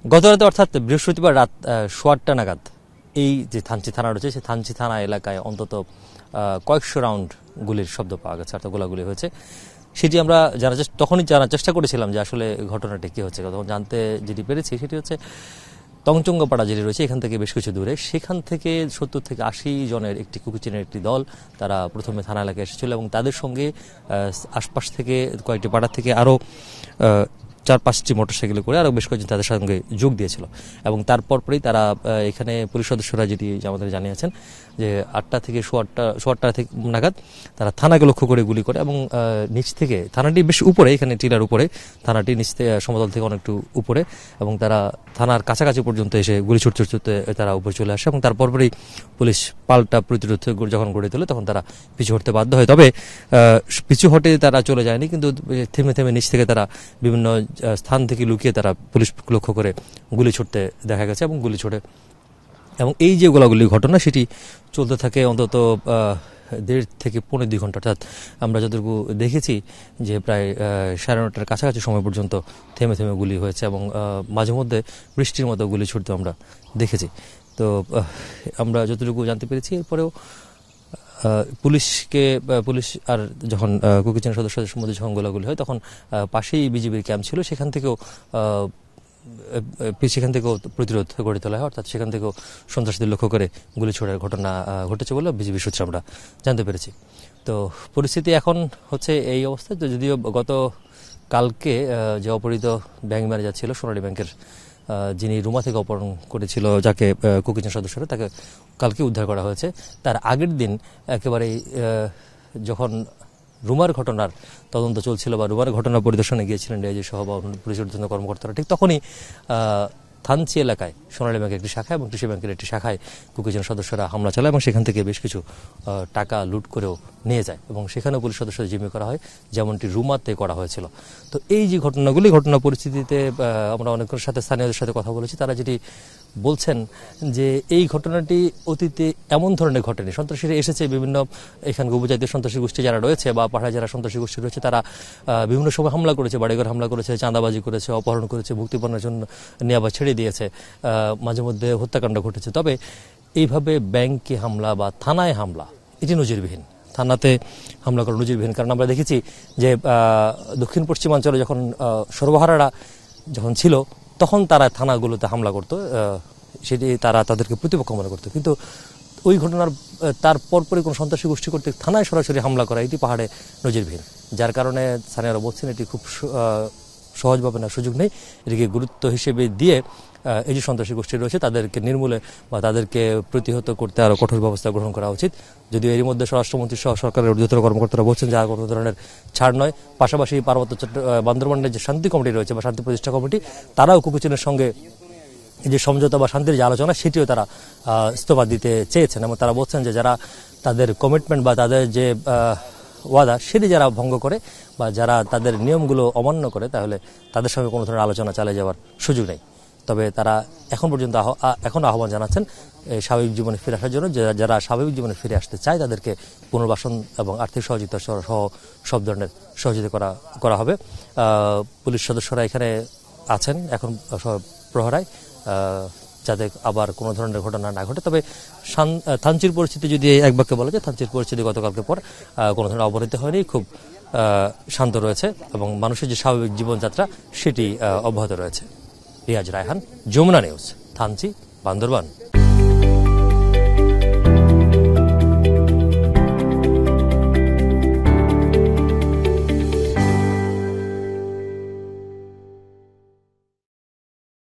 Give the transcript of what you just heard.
গতরাতে অর্থাৎ বৃহস্পতিবার রাত 8:15 নাগাদ এই যে থানচি থানা রয়েছে সেই থানচি থানা এলাকায় অন্তত কয়েকশো রাউন্ড গুলির শব্দ পাওয়া গেছে, অর্থাৎ গোলাগুলি হয়েছে। সেটি আমরা তখনই জানার চেষ্টা করেছিলাম যে আসলে ঘটনাটি কী হচ্ছে। তখন জানতে যেটি পেরেছি সেটি হচ্ছে তংচঙ্গাপাড়া যেটি রয়েছে এখান থেকে বেশ কিছু দূরে, সেখান থেকে 70 থেকে 80 জনের একটি কুকুচিনের একটি দল তারা প্রথমে থানা এলাকায় এসেছিল এবং তাদের সঙ্গে আশপাশ থেকে কয়েকটি পাড়া থেকে আরও 4-5টি মোটরসাইকেলে করে আরও বেশ কয়েকজন তাদের সঙ্গে যোগ দিয়েছিল এবং তারপর পরেই তারা এখানে পুলিশ সদস্যরা যেটি আমাদের জানিয়েছেন যে 8টা থেকে 8:15 থেকে নাগাদ তারা থানাকে লক্ষ্য করে গুলি করে এবং নিচ থেকে, থানাটি বেশ উপরে, এখানে টিলার উপরে, থানাটি নিচ থেকে সমতল থেকে অনেকটু উপরে, এবং তারা থানার কাছাকাছি পর্যন্ত এসে গুলি ছুটতে ছুটতে তারা উপরে চলে আসে এবং তারপর পরেই পুলিশ পাল্টা প্রতিরোধ যখন গড়ে তোলে তখন তারা পিছু হটতে বাধ্য হয়। তবে পিছু হটে তারা চলে যায়নি, কিন্তু থেমে থেমে নিচ থেকে তারা বিভিন্ন স্থান থেকে লুকিয়ে তারা পুলিশ লক্ষ্য করে গুলি ছুটতে দেখা গেছে এবং গুলি ছোড়ে এবং এই যে গোলাগুলির ঘটনা সেটি চলতে থাকে অন্তত 1.5 থেকে 2.5 ঘন্টা। অর্থাৎ আমরা যতটুকু দেখেছি যে প্রায় 9:30টার কাছাকাছি সময় পর্যন্ত থেমে থেমে গুলি হয়েছে এবং মাঝে মধ্যে বৃষ্টির মতো গুলি ছুটতে আমরা দেখেছি। তো আমরা যতটুকু জানতে পেরেছি এরপরেও পুলিশ আর যখন কুকিচিন সদস্যদের মধ্যে যখন গোলাগুলি হয় তখন পাশেই বিজিবির ক্যাম্প ছিল, সেখান থেকেও প্রতিরোধ গড়ে তোলা হয়, অর্থাৎ সেখান থেকেও সন্ত্রাসীদের লক্ষ্য করে গুলি ছোড়ার ঘটনা ঘটেছে বলে বিজিবি সূত্রে আমরা জানতে পেরেছি। তো পরিস্থিতি এখন হচ্ছে এই অবস্থায়। তো যদিও গত কালকে যে অপহৃত ব্যাংক ম্যানেজার ছিল সোনালী ব্যাংকের, যিনি রুমা থেকে অপহরণ করেছিল যাকে কুকিচিন সদস্যরা, তাকে কালকে উদ্ধার করা হয়েছে। তার আগের দিন একেবারেই যখন রুমার ঘটনার তদন্ত চলছিল বা রুমার ঘটনা পরিদর্শনে গিয়েছিলেন ডিআইজি সহ বা পুলিশ ঊর্ধ্বতন কর্মকর্তারা, ঠিক তখনই থানচি এলাকায় সোনালী ব্যাংকের একটি শাখা এবং কৃষি ব্যাংকের একটি শাখায় কুকিচিন সদস্যরা হামলা চালায় এবং সেখান থেকে বেশ কিছু টাকা লুট করেও নিয়ে যায় এবং সেখানেও পুলিশ সদস্যদের জিম্মি করা হয়, যেমনটি রুমাতে করা হয়েছিল। তো এই যে ঘটনা পরিস্থিতিতে আমরা অনেকের সাথে, স্থানীয়দের সাথে কথা বলেছি, তারা যেটি বলছেন যে এই ঘটনাটি অতীতে এমন ধরনের ঘটেনি। সন্ত্রাসীরা এসেছে বিভিন্ন এখানকার উপজাতীয় সন্ত্রাসী গোষ্ঠী যারা রয়েছে বা পাহাড়ে যারা সন্ত্রাসী গোষ্ঠী রয়েছে তারা বিভিন্ন সময় হামলা করেছে, বাড়িঘর হামলা করেছে, চাঁদাবাজি করেছে, অপহরণ করেছে, মুক্তিপণের জন্য নিয়ে আবার ছেড়ে দিয়েছে, মাঝে মধ্যে হত্যাকাণ্ড ঘটেছে। তবে এইভাবে ব্যাংকে হামলা বা থানায় হামলা এটি নজিরবিহীন। থানাতে হামলা করা নজিরবিহীন, কারণ আমরা দেখেছি যে দক্ষিণ পশ্চিমাঞ্চলে যখন সর্বহারারা যখন ছিল তখন তারা থানাগুলোতে হামলা করতো, সেটি তারা তাদেরকে প্রতিপক্ষ মনে করতো, কিন্তু ওই ঘটনার তার পরপরই কোনো সন্ত্রাসী গোষ্ঠী কর্তৃক থানায় সরাসরি হামলা করা এটি পাহাড়ে নজিরবিহীন, যার কারণে স্থানীয়রা বলছেন এটি খুব সহজভাবে না, সুযোগ নেই, এটিকে গুরুত্ব হিসেবে দিয়ে এই যে সন্ত্রাসী গোষ্ঠী রয়েছে তাদেরকে নির্মূলে বা তাদেরকে প্রতিহত করতে আরও কঠোর ব্যবস্থা গ্রহণ করা উচিত। যদিও এর মধ্যে স্বরাষ্ট্রমন্ত্রী সহ সরকারের ঊর্ধ্বতন কর্মকর্তারা বলছেন যে আর কোনো ধরনের ছাড় নয়। পাশাপাশি পার্বত্য বান্দরবানের যে শান্তি কমিটি রয়েছে বা শান্তি প্রতিষ্ঠা কমিটি, তারাও কুকিচিনের সঙ্গে যে সমঝোতা বা শান্তির যে আলোচনা সেটিও তারা ইস্তফা দিতে চেয়েছেন এবং তারা বলছেন যে যারা তাদের কমিটমেন্ট বা তাদের যে ওয়াদা সেটি যারা ভঙ্গ করে বা যারা তাদের নিয়মগুলো অমান্য করে তাহলে তাদের সঙ্গে কোনো ধরনের আলোচনা চালিয়ে যাওয়ার সুযোগ নেই। তবে তারা এখন পর্যন্ত আহ্বান জানাচ্ছেন স্বাভাবিক জীবনে ফিরে আসার জন্য। যারা স্বাভাবিক জীবনে ফিরে আসতে চায় তাদেরকে পুনর্বাসন এবং আর্থিক সহযোগিতা সহ সব ধরনের সহযোগিতা করা হবে। পুলিশ সদস্যরা এখানে আছেন এখন প্রহরায়, যাতে আবার কোনো ধরনের ঘটনা না ঘটে। তবে থানচির পরিস্থিতি যদি এক বাক্যে বলা যায়, থানচির পরিস্থিতি গতকালকে পর কোনো ধরনের অবনতি হয়নি, খুব শান্ত রয়েছে এবং মানুষের যে স্বাভাবিক জীবনযাত্রা সেটি অব্যাহত রয়েছে। রিয়াজ রায়হান, যমুনা নিউজ, থানচি, বান্দরবান।